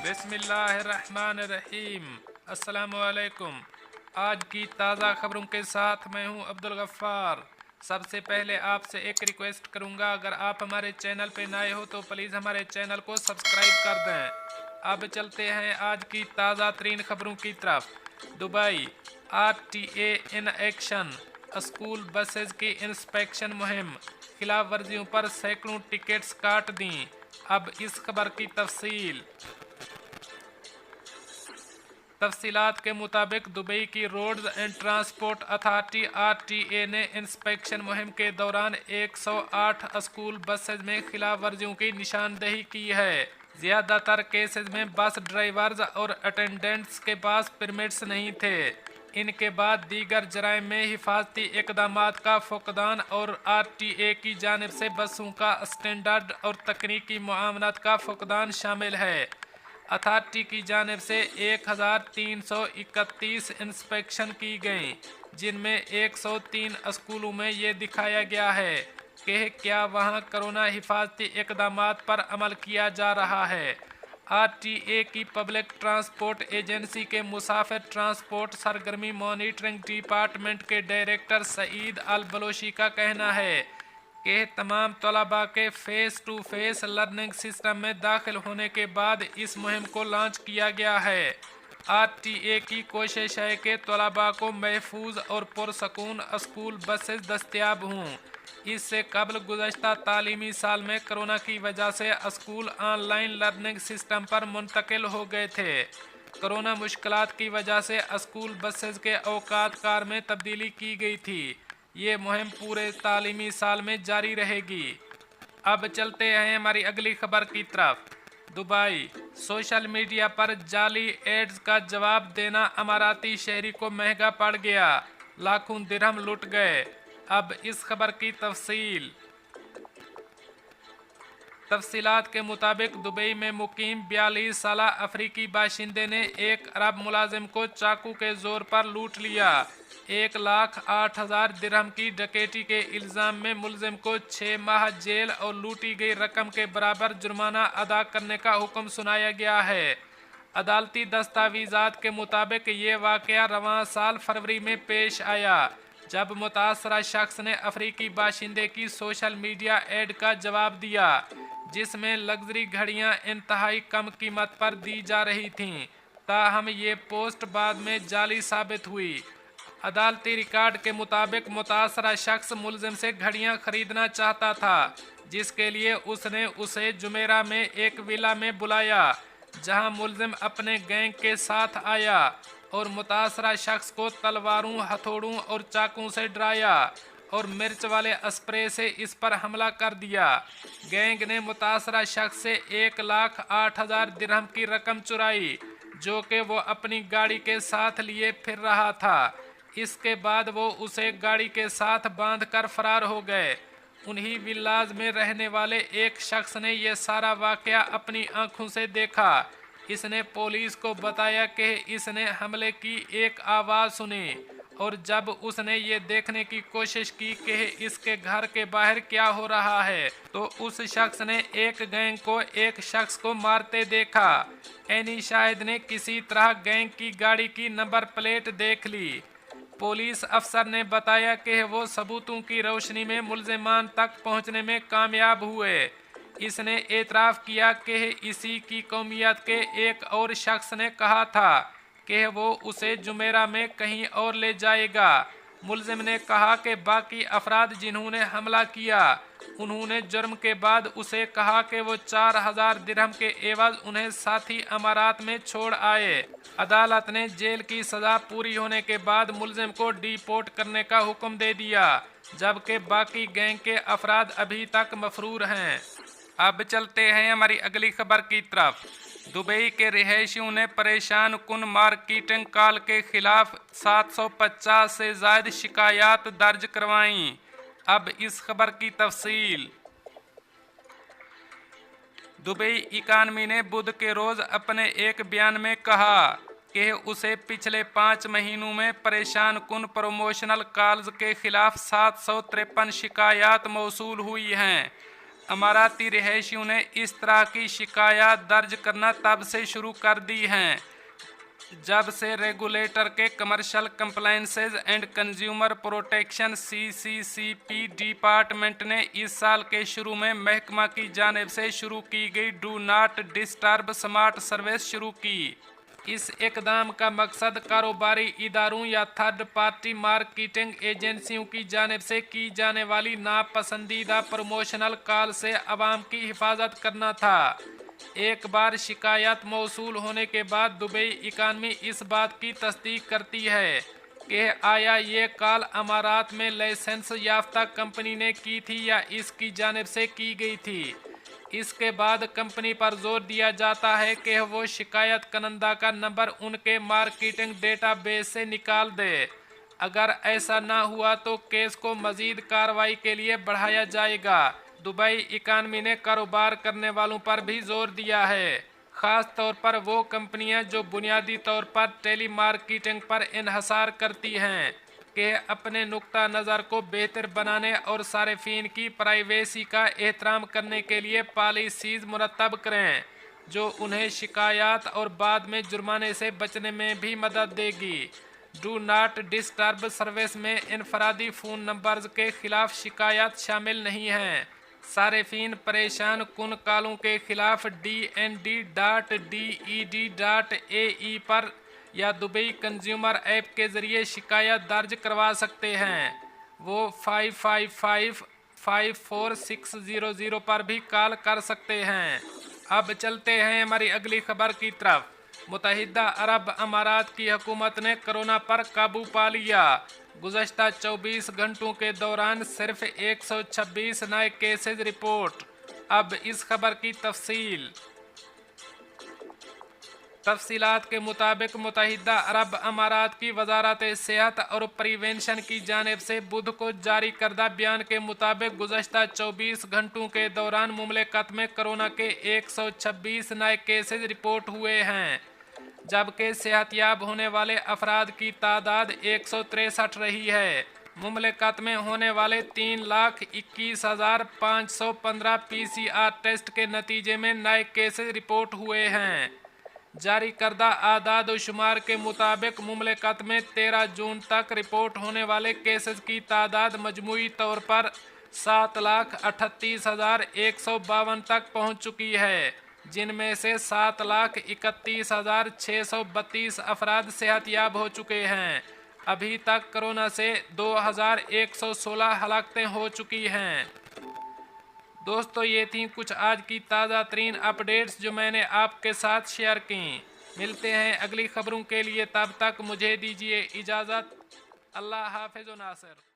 बिस्मिल्लाहिर्रहमानिर्रहीम। अस्सलामुअलैकुम। आज की ताज़ा खबरों के साथ मैं हूं अब्दुल गफ्फार। सबसे पहले आपसे एक रिक्वेस्ट करूंगा, अगर आप हमारे चैनल पे नए हो तो प्लीज़ हमारे चैनल को सब्सक्राइब कर दें। अब चलते हैं आज की ताज़ा तरीन खबरों की तरफ। Dubai, RTA in action, school buses की इंस्पेक्शन मुहिम, खिलाफ वर्जियों पर सैकड़ों टिकट्स काट दी। अब इस खबर की तफसीलात के मुताबिक दुबई की roads and transport authority RTA ने इंस्पेक्शन मुहिम के दौरान 108 स्कूल बसेज में खिलाफ वर्जियों की निशानदेही की है। ज़्यादातर केसेस में बस ड्राइवर्स और अटेंडेंट्स के पास परमिट्स नहीं थे। इनके बाद दीगर जराइम में हिफाजती इकदामात का फुकदान और RTA की जानिब से बसों का स्टैंडर्ड और तकनीकी मुआवनत का फुकदान शामिल है। अथॉरिटी की जानिब से 1331 इंस्पेक्शन की गई, जिनमें 103 स्कूलों में ये दिखाया गया है कि क्या वहां कोरोना हिफाजती इकदामात पर अमल किया जा रहा है। RTA की पब्लिक ट्रांसपोर्ट एजेंसी के मुसाफिर ट्रांसपोर्ट सरगर्मी मॉनिटरिंग डिपार्टमेंट के डायरेक्टर सईद अल बलोशी का कहना है कि तमाम तलबा के face to face learning system में दाखिल होने के बाद इस मुहिम को लॉन्च किया गया है। RTA की कोशिश है कि तलबा को महफूज और पुरसकून स्कूल बसेस दस्तियाब हों। इससे कबल गुज़श्ता तालीमी साल में कोरोना की वजह से स्कूल ऑनलाइन लर्निंग सिस्टम पर मुंतकिल हो गए थे। कोरोना मुश्किलात की वजह से स्कूल बसेस के औकात कार में तब्दीली की गई थी। ये मुहिम पूरे तालीमी साल में जारी रहेगी। अब चलते हैं हमारी अगली खबर की तरफ। दुबई, सोशल मीडिया पर जाली एड्स का जवाब देना अमाराती शहरी को महंगा पड़ गया, लाखों दिरहम लुट गए। अब इस खबर की तफसीलात के मुताबिक दुबई में मुकीम 42 साला अफ्रीकी बाशिंदे ने एक अरब मुलाजिम को चाकू के जोर पर लूट लिया। 1,08,000 दिरहम की डकैती के इल्ज़ाम में मुलजिम को 6 माह जेल और लूटी गई रकम के बराबर जुर्माना अदा करने का हुक्म सुनाया गया है। अदालती दस्तावेज़ात के मुताबिक ये वाक़या रवां साल फरवरी में पेश आया, जब मुतासरा शख्स ने अफ्रीकी बाशिंदे की सोशल मीडिया एड का जवाब दिया, जिसमें लग्जरी घड़ियां इंतहाई कम कीमत पर दी जा रही थीं। ताहम ये पोस्ट बाद में जाली साबित हुई। अदालती रिकॉर्ड के मुताबिक मुतासरा शख्स मुलजिम से घड़ियां खरीदना चाहता था, जिसके लिए उसने उसे जुमेरा में एक विला में बुलाया, जहां मुलजिम अपने गैंग के साथ आया और मुतासरा शख्स को तलवारों, हथौड़ों और चाकू से डराया और मिर्च वाले स्प्रे से इस पर हमला कर दिया। गैंग ने मुतासरा शख्स से 1,08,000 दिरहम की रकम चुराई, जो कि वो अपनी गाड़ी के साथ लिए फिर रहा था। इसके बाद वो उसे गाड़ी के साथ बांध कर फरार हो गए। उन्हीं विलाज में रहने वाले एक शख्स ने यह सारा वाकया अपनी आंखों से देखा। इसने पुलिस को बताया कि इसने हमले की एक आवाज़ सुनी, और जब उसने ये देखने की कोशिश की कि इसके घर के बाहर क्या हो रहा है, तो उस शख्स ने एक गैंग को एक शख्स को मारते देखा। एनी शाहिद ने किसी तरह गैंग की गाड़ी की नंबर प्लेट देख ली। पुलिस अफसर ने बताया कि वो सबूतों की रोशनी में मुलजिमान तक पहुंचने में कामयाब हुए। इसने एतराफ़ किया कि इसी की कौमियत के एक और शख्स ने कहा था कि वो उसे जुमेरा में कहीं और ले जाएगा। मुलजिम ने कहा कि बाकी अफराद जिन्होंने हमला किया, उन्होंने जुर्म के बाद उसे कहा कि वो 4,000 दिरहम के एवज उन्हें साथी अमारात में छोड़ आए। अदालत ने जेल की सज़ा पूरी होने के बाद मुलजिम को डिपोर्ट करने का हुक्म दे दिया, जबकि बाकी गैंग के अफराद अभी तक मफरूर हैं। अब चलते हैं हमारी अगली खबर की तरफ। दुबई के रिहायशियों ने परेशान कुन मार्केटिंग कॉल के खिलाफ 750 से ज़ायद शिकायत दर्ज करवाईं। अब इस खबर की तफसील। दुबई इकानमी ने बुध के रोज़ अपने एक बयान में कहा कि उसे पिछले 5 महीनों में परेशान कुन प्रमोशनल कॉल्स के खिलाफ 753 शिकायत मौसूल हुई हैं। अमाराती रिहायशियों ने इस तरह की शिकायत दर्ज करना तब से शुरू कर दी हैं जब से रेगुलेटर के commercial compliances and consumer protection CCCP department ने इस साल के शुरू में महकमा की जानिब से शुरू की गई do not disturb smart service शुरू की। इस इकदाम का मकसद कारोबारी इदारों या थर्ड पार्टी मार्केटिंग एजेंसियों की जानिब से की जाने वाली नापसंदीदा प्रमोशनल कॉल से अवाम की हिफाजत करना था। एक बार शिकायत मौसूल होने के बाद दुबई इकानमी इस बात की तस्दीक करती है कि आया ये कॉल अमारात में लाइसेंस याफ्ता कंपनी ने की थी या इसकी जानिब से की गई थी। इसके बाद कंपनी पर जोर दिया जाता है कि वो शिकायत करंदा का नंबर उनके मार्केटिंग डेटाबेस से निकाल दे। अगर ऐसा ना हुआ तो केस को मजीद कार्रवाई के लिए बढ़ाया जाएगा। दुबई इकानमी ने कारोबार करने वालों पर भी जोर दिया है, ख़ास तौर पर वो कंपनियां जो बुनियादी तौर पर टेली मार्केटिंग पर इन्हसार करती हैं कि अपने नुक्ता नज़र को बेहतर बनाने और सार्फिन की प्राइवेसी का एहतराम करने के लिए पॉलिसीज़ मुरतब करें जो उन्हें शिकायत और बाद में जुर्माने से बचने में भी मदद देगी। डू नॉट डिस्टर्ब सर्विस में इनफरादी फ़ोन नंबर्स के खिलाफ शिकायत शामिल नहीं हैं। सार्फिन परेशान कुन कॉलों के खिलाफ DND.DED.AE पर या दुबई कंज्यूमर ऐप के ज़रिए शिकायत दर्ज करवा सकते हैं। वो 555-54600 पर भी कॉल कर सकते हैं। अब चलते हैं हमारी अगली खबर की तरफ। मुत्तहिदा अरब अमारात की हुकूमत ने कोरोना पर काबू पा लिया। गुज़श्ता 24 घंटों के दौरान सिर्फ 126 नए केसेज रिपोर्ट। अब इस खबर की तफसीलात के मुताबिक मुत्तहिदा अरब अमारात की वजारत सेहत और प्रिवेंशन की जानिब से बुध को जारी करदा बयान के मुताबिक गुज़श्ता 24 घंटों के दौरान मुमलिकत में कोरोना के 126 नए केसेज रिपोर्ट हुए हैं, जबकि सेहतयाब होने वाले अफराद की तादाद 163 रही है। मुमलिकत में होने वाले 3,21,515 PCR टेस्ट के नतीजे में नए केसेज रिपोर्ट हुए हैं। जारी करदा आदाद व शुमार के मुताबिक मुमलिकत में 13 जून तक रिपोर्ट होने वाले केसेस की तादाद मजमूई तौर पर 7,38,152 तक पहुंच चुकी है, जिनमें से 7,31,632 अफराद सेहतयाब हो चुके हैं। अभी तक कोरोना से 2,116 हलाकतें हो चुकी हैं। दोस्तों, ये थी कुछ आज की ताज़ा तरीन अपडेट्स जो मैंने आपके साथ शेयर की। मिलते हैं अगली खबरों के लिए, तब तक मुझे दीजिए इजाज़त। अल्लाह हाफ़िज़ व नासिर।